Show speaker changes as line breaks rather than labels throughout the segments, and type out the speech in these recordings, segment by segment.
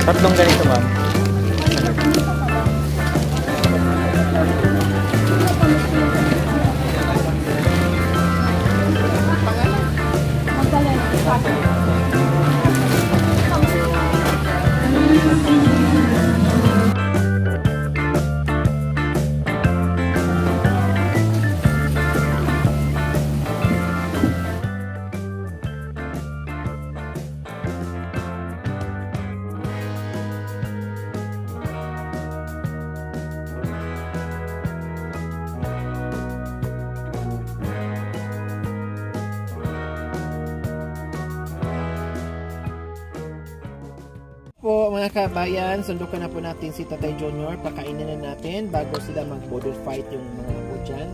Tatlong ganito, ma'am. Po mga kabayan, sundukan na po natin si Tatay Junior. Pakainin na natin bago sila mag-border fight yung mga po dyan.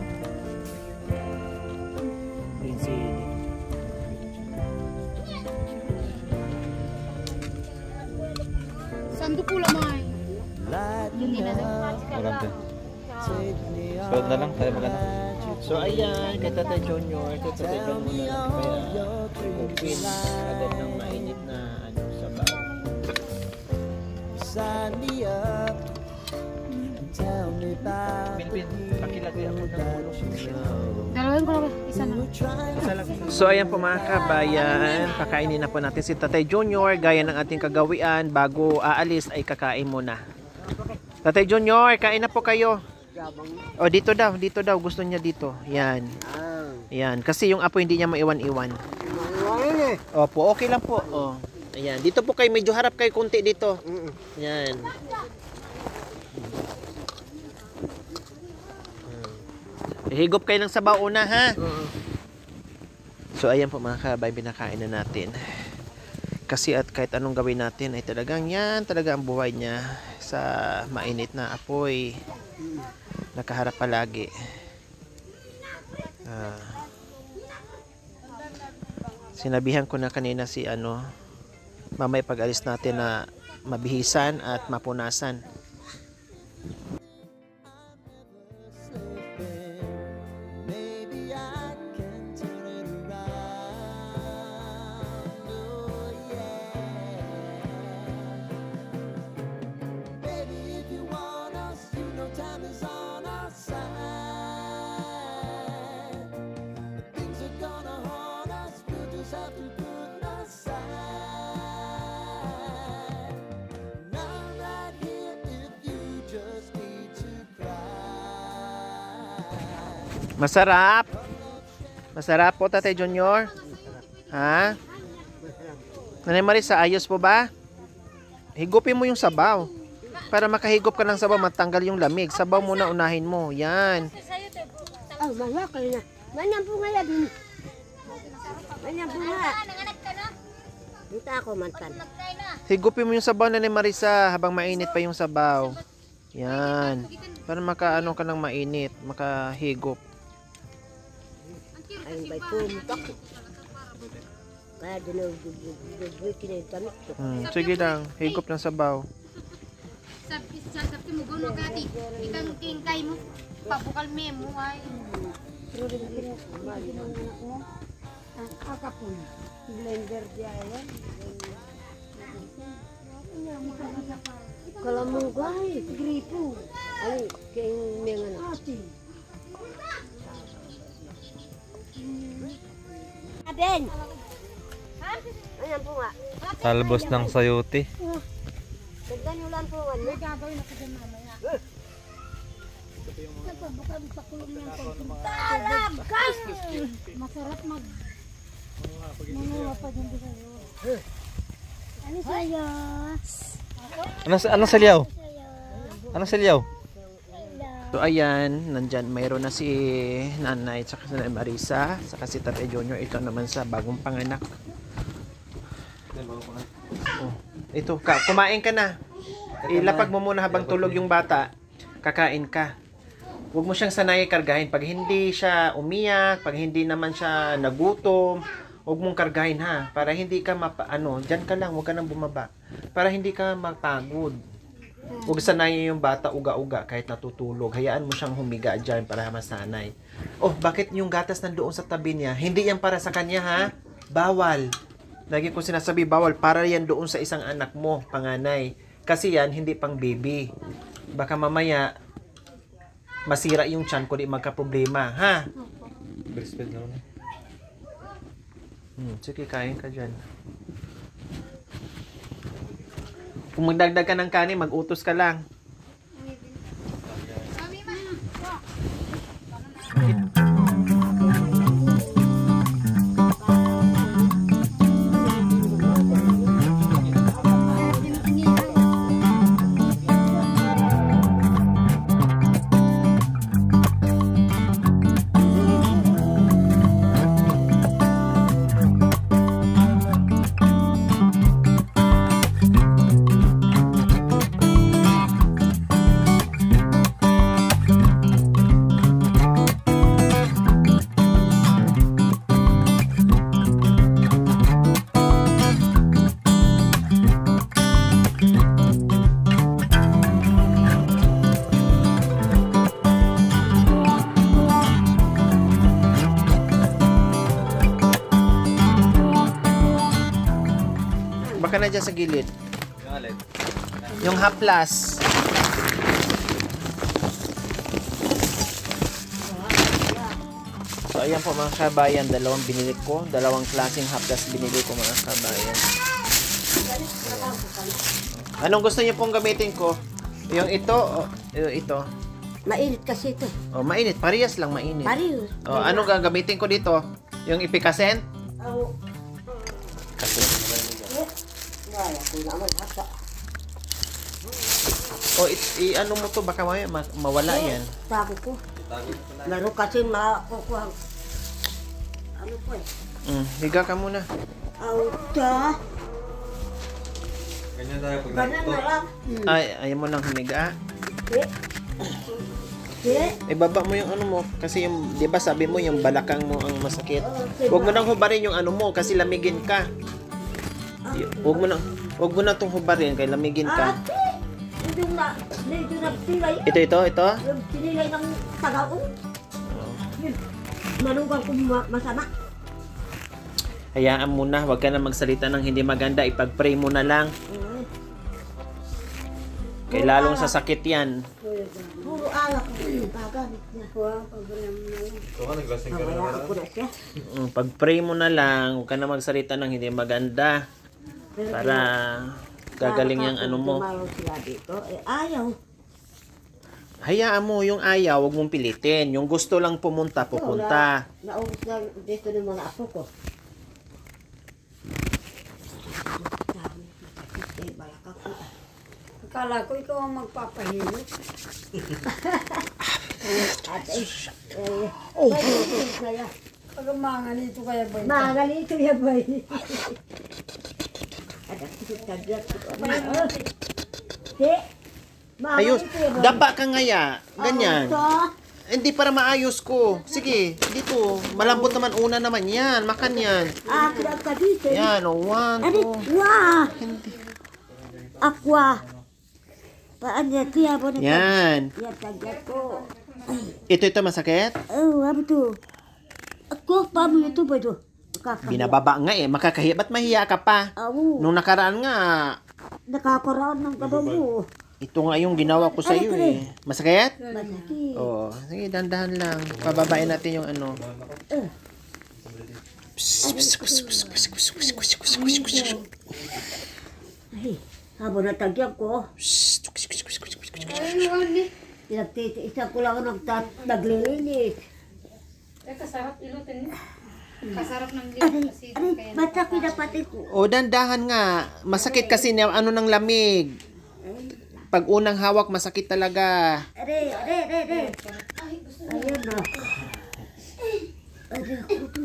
Ayun si...
Sando po lamay. Hindi na
Marami. Sunod na lang tayo magana.
So ayan, kay Tatay Junior, kay Tatay Junior muna kaya open agad ng mainit na ano sa bahay. Bilbil, pakilagay ako ng ulong.
Dalawin ko na ba? Isa lang.
So ayan po mga kabayan, kakainin na po natin si Tatay Junior gaya ng ating kagawian. Bago aalis ay kakain muna. Tatay Junior, kain na po kayo. O dito daw, gusto niya dito. Yan. Yan, kasi yung apo hindi niya maiwan-iwan. Opo, okay lang po. O. Ayan, dito po kayo, medyo harap kayo konti dito. Yan. Higop kayo ng sabaw una, ha? So, ayan po mga kabay, binakain na natin. Kasi at kahit anong gawin natin, ay talagang yan, talaga ang buhay niya sa mainit na apoy. Nakaharap palagi. Sinabihan ko na kanina si mamay pag-alis natin na mabihisan at mapunasan. Masarap. Masarap po, Tatay Junior. Ha? Nanay Marisa, ayos po ba? Higupin mo yung sabaw. Para makahigop ka ng sabaw, matanggal yung lamig. Sabaw muna, unahin mo. Yan.
Oh, malaki na. Manyang bunga yan. Manyang bunga. Dito ako, mantan.
Higupin mo yung sabaw, Nanay Marisa, habang mainit pa yung sabaw. Yan. Para makaano ka ng mainit, makahigop.
Ayun ba'y pumuntak. Kaya dinag-buwi kinaitamit ko.
Sige lang, higop ng sabaw.
Sabi mo gano'n gati, ikang kingkay mo, pabukal mo ay.
Pero rin ang anak mo, ang akapon, blender di ayan. Kalamugay, gripo. Ay, kayong mga anak. Aden! Ayan po nga.
Talbos ng sayote.
Tagdan yung lang po. May gagawin ako dyan mamaya. Baka pakulong ng talagang! Masarap manuha pa dyan sa'yo. Ano sa'yo?
Ano salyaw? Ano salyaw?
So ayan, nandyan, mayroon na si Nanay at saka si Nanay Marisa, saka si Tatay Junior. Ito naman sa bagong panganak. Oh, ito, kumain ka na. Ilapag mo muna habang tulog yung bata. Kakain ka. Huwag mo siyang sanay kargahin. Pag hindi siya umiyak, pag hindi naman siya nagutom, huwag mong kargahin ha. Para hindi ka dyan ka lang, huwag ka nang bumaba. Para hindi ka mapagod. Huwag sanayin yung bata uga-uga kahit natutulog. Hayaan mo siyang humiga dyan para masanay. Oh, bakit yung gatas nandoon sa tabi niya? Hindi yan para sa kanya ha. Bawal. Lagi ko sinasabi bawal. Para yan doon sa isang anak mo, panganay. Kasi yan, hindi pang baby. Baka mamaya, masira yung tiyan ko, di magka-problema, ha?
Breastfeed na ako.
Sige, kain ka dyan. Kung magdagdag ka ng kanin, mag-utos ka lang.
Mami, ma.
Baka na dyan sa gilid.
Yung alin?
Yung haplas. So, ayan po mga kabayan. Dalawang binili ko. Dalawang klaseng haplas binili ko mga kabayan. Anong gusto niyo pong gamitin ko? Yung ito o ito?
Mainit kasi ito.
Oh, mainit. Parehas lang mainit.
Parehas.
Oh, anong gagamitin ko dito? Yung ipikasen?
Oh,
Kasi.
wala ko naman hasa.
O, ano mo to? Baka mawala yan.
Tago ko. Laro kasi makukuha. Ano po eh?
Higa ka muna.
Auta.
Ganyan tayo pag
Ganun na lang.
Ay, ayaw mo nang humiga.
Eh. Eh.
Ibaba mo yung ano mo. Kasi yung, di ba sabi mo, yung balakang mo ang masakit. Huwag mo nang hubarin yung ano mo kasi lamigin ka. Huwag mo na itong hubarin kay lamigin ka.
Medyo na pilay.
Ito.
Yung pinilay ng tagaon. Manugang kong masama.
Hayaan mo na, huwag ka na magsalita ng hindi maganda. Ipag-pray mo na lang. Kay lalong sasakit yan.
Puro alak ko. Pagamit niya. Pag-ram na lang.
So ka, naglasing ka na
Wala
naman.
ako na siya.
Pag-pray mo na lang, huwag ka na magsalita ng hindi maganda. Para gagaling yung ano mo.
Tumayo sila dito. Eh, ayaw.
Hayaan mo, yung ayaw, huwag mong pilitin. Yung gusto lang pumunta, pupunta.
Naubos na dito ng mga apo ko. Akala ko ikaw ang magpapahimik. Pag mangalito kaya ba ito? Mangalito ya ba ito? Ada kita kaget.
Ayos, daba ka ngaya. Ganyan. Hindi para maayos ko. Sige, dito. Malambot naman una naman yan. Makan yan.
Kira ka dito.
Yan, o. 1, 2.
Wah! Aqua. Paan niya kaya po na
Yan.
yan kaget ko.
Ito masakit?
Oh, apa tu? Ako, paano ito ba ito?
Binababa nga eh. Makakahiya. Ba't mahiya ka pa?
Oo.
Nung nakaraan nga,
Nakakaroon ng kababo.
ito nga yung ginawa ko sa iyo eh. Masakit?
Masakit.
Oo. Sige, dandahan lang. Pababain natin yung ano.
Ay, habang natagyan ko, pinagtitiisan ko lang naglilinis.
Kasarap ilutin niya. Kasarap ng liit kasi kaya
Ba't ako napatid ko?
O, dandahan nga. Masakit kasi na ano ng lamig. Pag unang hawak, masakit talaga.
Are. Ayun na. Are ako to.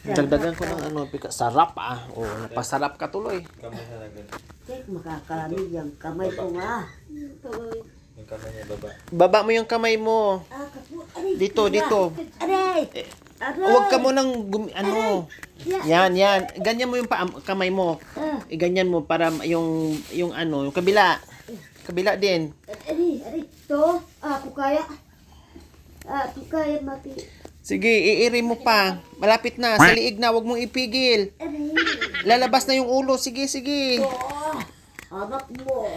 Dagdagan ko ng ano, sarap ah. O, napasarap ka tuloy.
Kamay na agad.
Tek, makakalamig yung kamay ko nga.
Yung kamay niya baba.
Baba mo yung kamay mo.
Aray,
Dito.
Aray!
Huwag ka mo ng ano. Yan. Ganyan mo yung kamay mo. Ganyan mo para yung ano, yung kabila. Kabila din.
Aray, to. Ako kaya mati.
Sige, iiri mo pa. Malapit na. Sa liig na. Huwag mong ipigil.
Aray.
Lalabas na yung ulo. Sige.
Anak mo.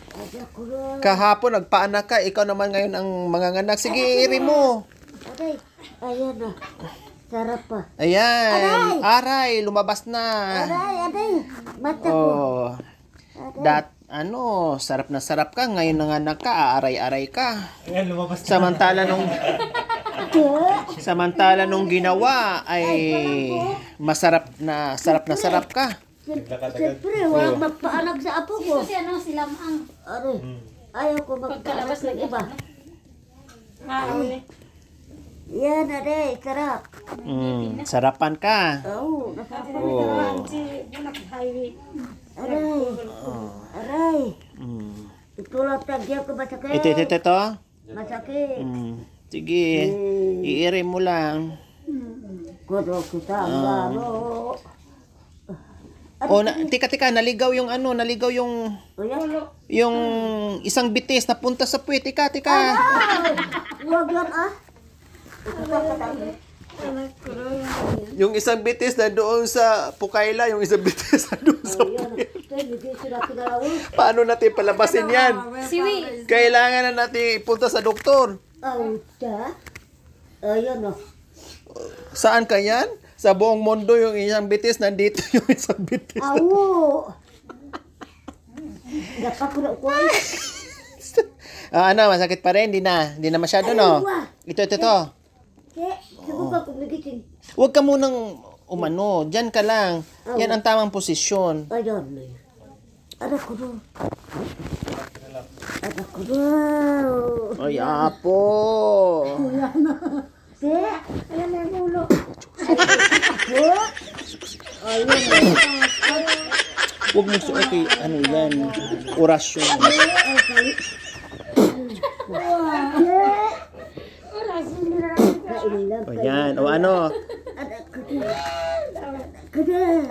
Ada ko rin.
Kahapon nagpaanak ka, ikaw naman ngayon ang manganganak. Sige, iri mo.
Aday. Ayan na. Sarap pa.
Ayan. Aray, lumabas na.
Aday. Mata ko.
Oh. Sarap na sarap ka. Ngayon nanganak ka, aaray-aray ka.
Ayan, lumabas na.
Samantala nung ginawa ay masarap na sarap ka.
Siyempre, walang magpaanak sa apo ko.
Kasi ano, sila ang
Aray. Ayaw ko magpaanak ng iba. Yan, aday. Sarap.
Sarapan ka.
Oo. Nasarap pa
Oh.
Aray. Aray. Itulad tagyan ko masakit.
Ito.
Masakit.
Sige. Iiri mo lang.
Kudo kita ang lalo.
Tika, naligaw yung yung isang bitis na punta sa puwet. Tika.
Huwag yan
Yung isang bitis na doon sa Pukayla, yung isang bitis na doon sa puwet. Paano natin palabasin yan?
siwi.
Kailangan na natin ipunta sa doktor.
Ayan o.
Saan ka yan? Sa buong mundo yung isang bitis, nandito yung isang bitis.
Awo. Dapat ko na ko.
Masakit pa rin? Hindi na masyado, no? Ito.
Siguro kung nagising.
Huwag ka munang umano. Diyan ka lang. Yan ang tamang posisyon.
Ayan. Anak ko doon. Anak ko doon.
Ay, apo.
Ayan na yung ulo.
Huwag mo sa okay, ano yan? Orasyon. O yan. O ano?
Anak ko doon. Anak ko doon.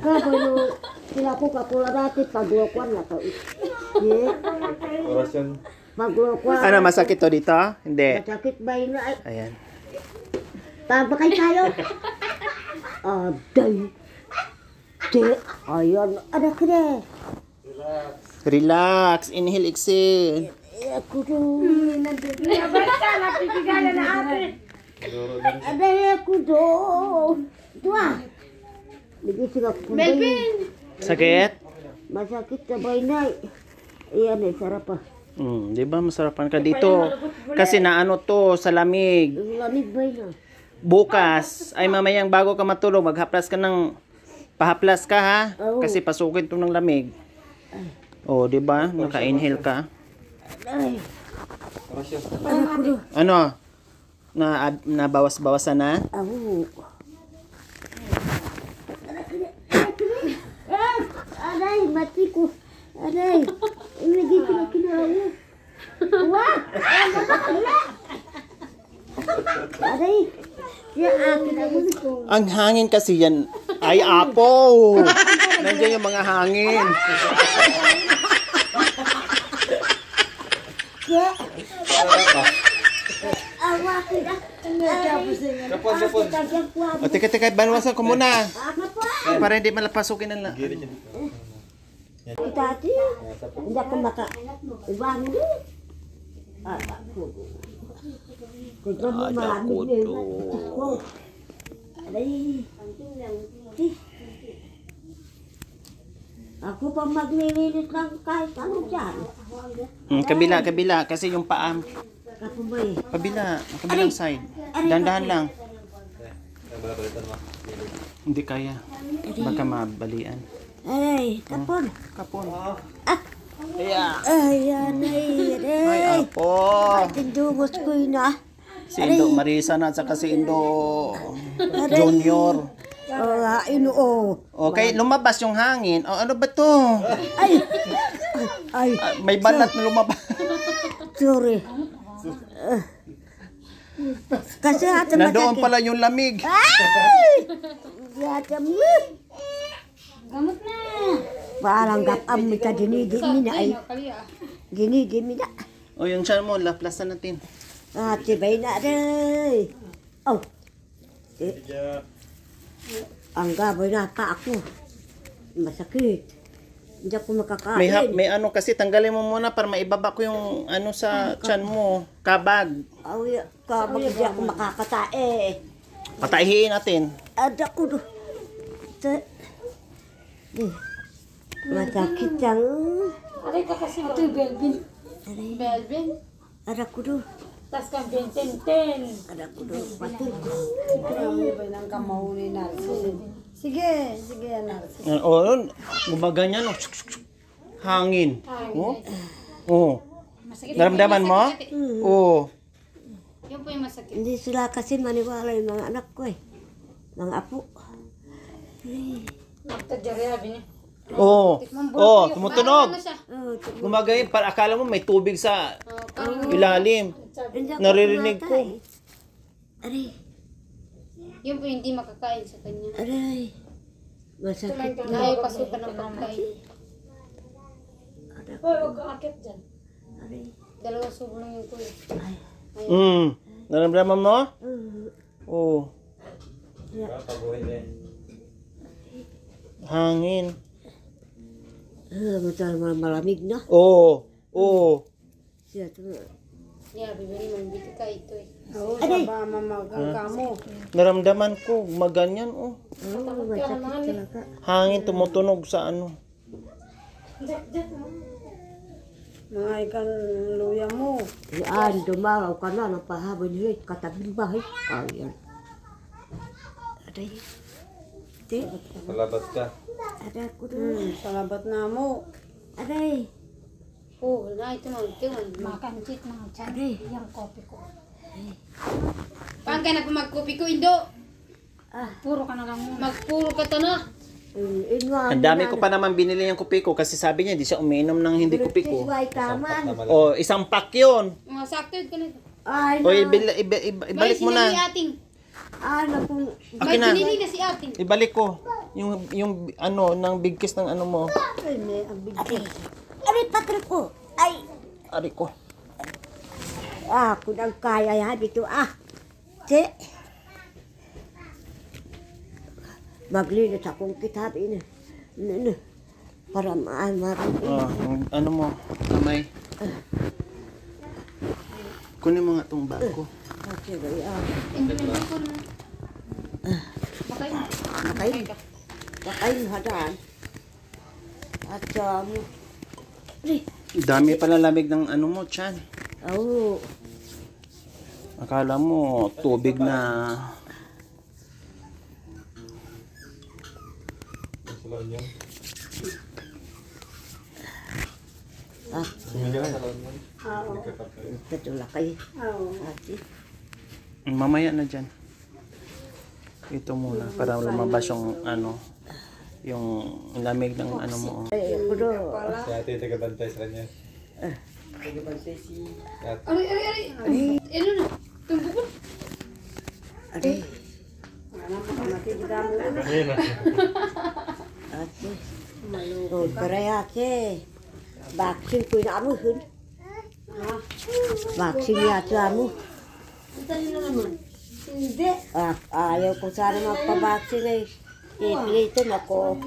Kalau sila ko kakula dati paglukuan na to.
Orasyon.
Paglukuan.
Ano, masakit to dito? Hindi.
Masakit ba yun ay?
Ayan.
Tabakay tayo. Aday. Ayan. Anak ko na.
Relax. Inhale, exhale.
Ako doon. Aday ako doon. Tua. Nagising ako. Melvin.
Sakit?
Masakit sa baynay. Ayan eh, sarap pa.
Di ba masarapan ka dito? Kasi naano to sa lamig.
Lamig baynay.
Bukas, ay mamayang bago ka matulog, pahaplas ka ha?
Oo.
Kasi pasukin to ng lamig. Oh, di ba? Naka-inhale ka.
Ay.
Orasyon.
Anak ko doon.
Ano? Nabawas-bawasan na?
Awo. Aray, mati ko. Aray. Ilagay ko na kinawa. Wah! Aray. Siya akin ang gusto.
Ang hangin kasi yan ay apo. Nandiyan yung mga hangin.
Siya. Awa ko na.
Kapon.
O, teka, banwasan ko muna.
Ano po?
Para hindi malapasukin ang
Tati, hindi ako ibang din. Ako. Kung mo maraming din. Ako. Aray. Ako pa maglilinis lang kahit ano dyan.
Kabila. Kasi yung paa.
Ako ba eh?
Ang kabilang side. Dandahan lang.
Balitan mo.
Hindi kaya. Baka mabalian.
Aray, kapon. Ayan ay,
Ay, apo.
Tindugos ko yun ah.
Si Indo Marisa na at saka si Indo Junior.
Inuo.
Okay, lumabas yung hangin. O, ano ba to?
Ay,
May balat na lumabas.
sorry. Kasi ata
Nandoon pala yung lamig.
Ay! Yata mo.
Gamot na.
Parang gapam mi ka dinidimi na ay. Dinidimi na.
O, yung tiyan mo, laplasan natin.
Tibay na rin. Oh. Ang gaboy na pa ako. Masakit. Hindi ako makakain.
May ano kasi tanggalin mo muna para maibaba ko yung ano sa tiyan mo. Kabag.
Ay, kabag hindi ako makakatae.
Patahiin natin.
Ada ko do. Masakit yang.
Aray ka kasi ito yung Belvin. Belvin?
Ada ko do.
Tas kang benten-ten.
Ada ko do. Pati ko. Sige, sige Narcis.
Oh, gumaganyan. Oh. Hangin. Oh. Oh.
Masakit.
Naramdaman mo? Oh.
Yun po yung masakit.
Hindi sila kasi maniwala yung mga anak ko eh. Mga apo.
Magtadyareabi niya.
Oh. Oh, tumutunog.
Ano siya?
Oh,
Gumagayin para akala mo may tubig sa
Parang
ilalim.
hindi ako
Naririnig ko.
kumakain. Aray,
yun po yung hindi makakain sa kanya.
aray. Masakit.
Ayaw pasukan ng pangkain. Hoy, huwag kang akit dyan.
Aray.
Dalawang subo lang yung kuya.
Naramdaman mo?
Uh,
Oh.
Tabuhin eh.
Hangin.
malamig na.
Oh. Oh.
Siya ito.
Yeah, bibili mo yung ka ito eh.
Aray.
Naramdaman ko, maganyan oh.
Oh, masakit talaga.
Hangin tumutunog sa ano.
Mga ikan luya mo. Yan, dumalaw ka na ng pahabol nila. Katabing bahay. Ayan. Aray. Di.
Palabat ka.
Aray ko doon. Salabat na mo. Aray.
Oo, na ito mga ito. Makancit mga tiyan.
Aray.
Yung kopi ko. Paan ka na po magkopi ko, Indo?
Ah.
Puro ka na lang mo. Magpuro ka to na.
Ang dami ko pa naman binili yung kupi ko kasi sabi niya hindi siya umiinom ng hindi kupi ko.
Ay, taman.
Oh, isang pack yun.
Mga sakto yun ka na.
Ay,
O,
na.
ibalik mo na.
May ating.
Ay, naku.
May
Akin na.
pinili na si ating.
Ibalik ko. Yung ano, ng bigkis ng ano mo.
Ay, may ang bigay. Aray, patro ko. Ay.
Ari ko.
Ah, kung ang kaya yan dito. Ah. Te. Maglinis akong kitab ini. Para marami.
Oh, ano mo, kamay. Kunin mo nga tong bag ko.
Okay, bali ah.
Hindi mo ko na. Bakay.
Bakay hadaan. At mo.
Dami pala lamig ng ano mo, Chan.
Oh.
Akala mo, tubig na.
Salon yun.
Ah,
Sumili ka salon yun.
ito lakay. Ati.
Mamaya na dyan. Ito muna, para lumabas yung ano, yung lamig ng ano mo.
Ay, ako do.
Si ate taga-bantay sa kanya.
Ari. Ano na? Tumbukon.
Ati. Ati. Oh, karaya ate. Vaksin ko na amo hun. Vaksin ya amo.
Hindi.
Ah, ayaw ko sana magpabaksin ay ipilitin ako.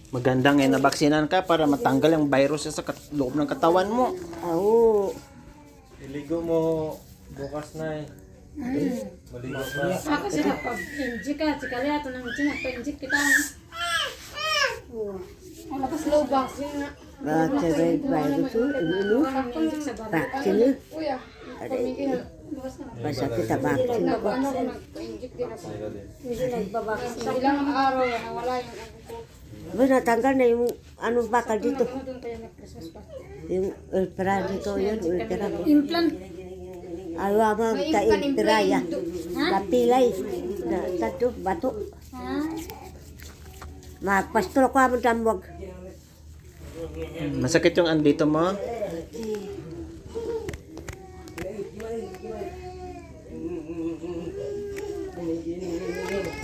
Magandang nabaksinan ka para matanggal yung virus sa loob ng katawan mo.
Oo.
Iligo mo bukas na eh. Maligo na.
Ako sila pag-injik ka. Sikali ato nang sinapag-injik kita. Ang lakas lobang.
Bakit red virus ino?
Pag-injik sa bago.
Vaksin na.
Kuya.
Aray. Basta kita vaksin ako.
Nag-injik din ako.
Ilo din.
Hindi nagbabaksin. Sa ilang araw yan, nawala yung ako ko.
Ba natanggal na yung ano bakal dito.
Ano doon kaya nag-Christmas pa?
Yung ultra dito yun, ultra.
Implant.
Ayaw mo ka ultra ya. Napilay. Na tato bato.
Ha?
Magpastro ko mo damwag.
Masakit yung andito mo?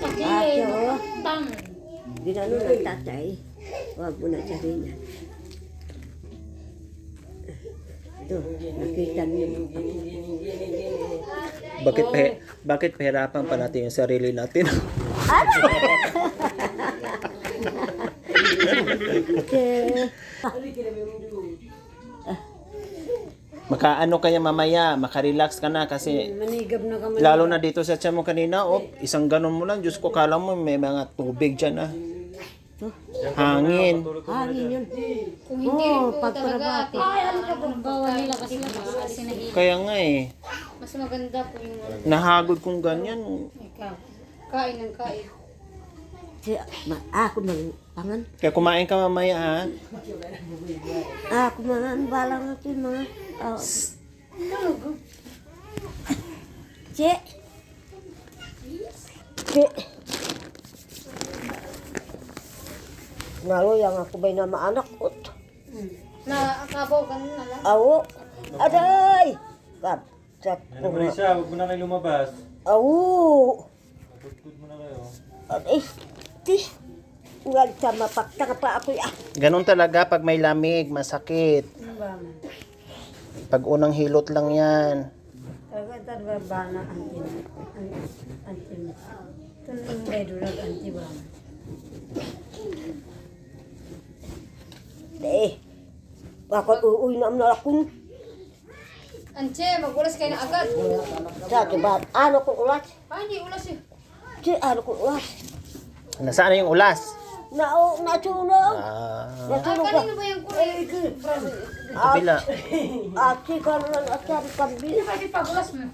Ate oh.
Tang.
Ginano ng tatay. Huwag mo na sabihin na. Ito Ito, nakita niyo.
Bakit pahirapan pa natin yung sarili natin? Makaano kaya mamaya, makarelax ka na kasi
Manigab na kami.
lalo na dito sa tiyan mo kanina, isang ganon mo lang, Diyos ko, kala mo may mga tubig dyan ah. Hangin.
Hangin yun.
Kung hindi rin po
pagtrabaho.
talaga ate, bawal nila kasi sinahili.
Kaya nga eh,
Mas maganda po yung
nahagod kong ganyan.
ikaw. Kain ng kain.
Ako man, pangan.
Kaya kumain ka mamaya ha.
Ako man, balang natin mga. Cik. Cik. Nalo yang aku bay nama anak ut.
Na kabaw ka na lang.
Awo. Aday. Kap. Chat.
Ano Marisa, huwag mo na kayo lumabas.
Awo.
Tutut mo na kayo.
Aday. Ti. Ngal sama pakta ka pa ako ya.
Ganon talaga pag may lamig, masakit. Pag unang hilot lang yan.
Talaga bana antin. Antin. Tunong bedulag anti ba. Eh, bakit uuwi na ang nalakong?
Anche, magulas kayo na agad.
Sa ba? Ano kung ulas?
Ay, hindi ulas eh.
Si ano kung ulas?
Nasaan na yung ulas?
Natunog.
Ah,
Natunog ka.
Kanino ba yung kulay? Brown.
kabila.
Ati ka naman at sabi kambi.
Hindi ba di pagulas mo?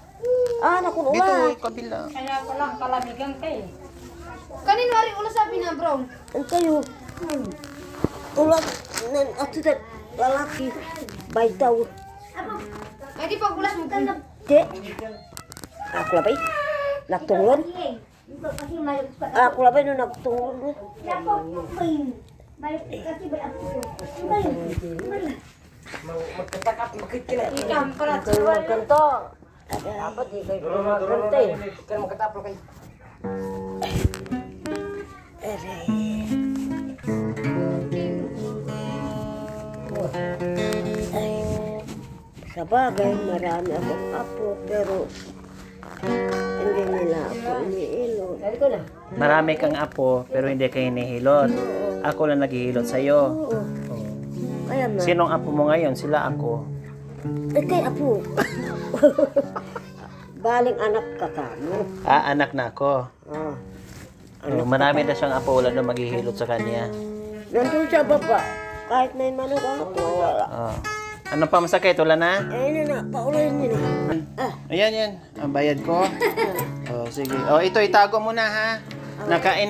Ano kung
Dito,
ulas?
kabila.
Kaya ko lang kalamigan kayo. Kanino rin ulas sabi na brown?
Ang kayo. Ulas ng ati lalaki. Baitaw.
Ay, di pagulas mo.
Di. Ako labay. Nagtungon. Ako labay no nagtungon.
Ikam pala.
Tungon kanto. Ada apa di kayo magkante?
Kaya magkataplo kayo.
Sa bagay, marami akong apo, pero hindi nila ako iniilo.
Marami kang apo, pero hindi kayo hinihilot. Ako lang naghihilot sa'yo.
Oo. Kaya ma,
Sinong apo mo ngayon? Sila ako.
kay apo. Baling anak ka kamo.
Ah, anak na ako.
Oh.
Marami na siyang apo, wala na maghihilot sa kanya.
Nandun sa baba, kahit may manok ako, wala.
Oh. Ano pa masakit? Wala na?
Ayun na, paulayin nyo na.
Ayan, yan. Ang bayad ko. Oh, sige. Oh, ito itago mo na ha. Naka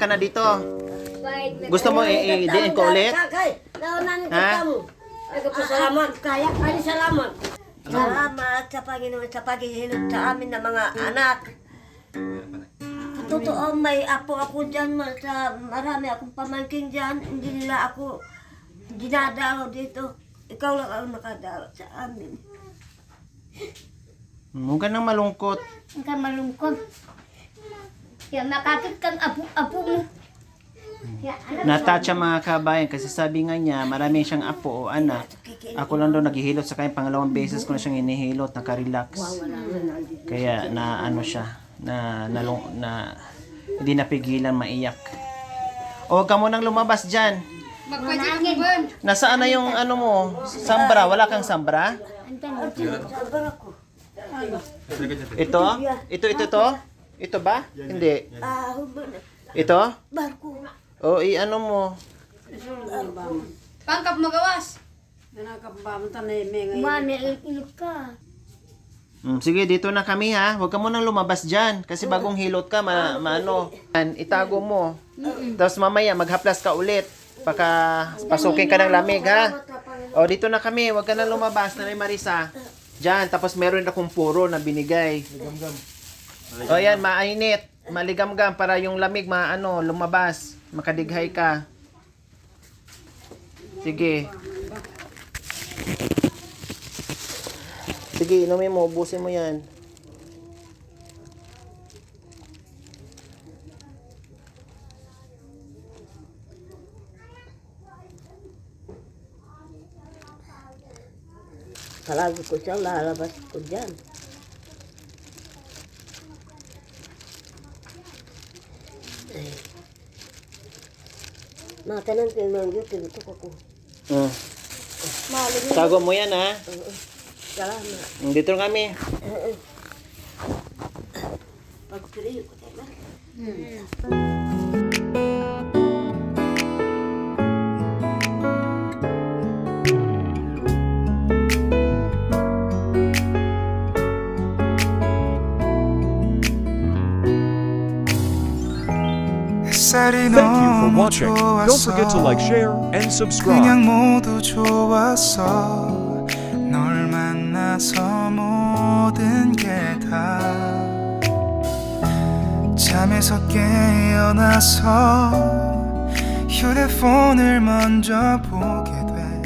na dito. Gusto mo i-diin ko ulit?
Kay, naunan
Ha?
ka mo. Salamat, kaya, kaya salamat. Salamat sa Panginoon sa paghihilot sa amin ng mga anak. Totoo, may apo ako dyan, marami akong pamangkin dyan. Hindi nila ako dinadalo dito. Ikaw lang ang nakadalo sa amin.
Huwag ka nang malungkot.
Ang ka malungkot. Kaya nakakit kang apo mo.
Natouch ang mga kabayan kasi sabi nga niya, marami siyang apo o anak. Ako lang daw naghihilot sa kanya, pangalawang beses ko na siyang inihilot, nakarelax. Kaya na ano siya, na hindi napigilan maiyak. O, huwag ka munang lumabas dyan.
Magpacheck mo ba?
Nasaan na yung ano mo? Sambra? Wala kang sambra? Ito? Ito? Ito ba? Hindi. Ito?
Barko.
O, i-ano mo?
Pangkap magawas.
Sige, dito na kami ha. Huwag ka munang lumabas dyan. Kasi bagong hilot ka, maano. Itago mo. Tapos mamaya, maghaplas ka ulit. Baka pasukin ka ng lamig ha. O, dito na kami. Huwag ka na lumabas, Nanay Marisa. Dyan, tapos meron akong puro na binigay. O yan, mainit. Maligamgam para yung lamig lumabas. Makadighay ka. Sige. Sige, inumin mo. Ubusin mo yan.
Palagi ko siyang lalabas ko dyan. Matanan ko yung YouTube ito ko.
Tago mo yan, ha?
Salamat.
Dito kami.
Pagpili ko tayo.
Thank you for watching. Don't forget to like, share, and subscribe.
그냥 모두 좋았어. 널 만나서 모든 게 다 잠에서 깨어나서 휴대폰을 먼저 보게 돼.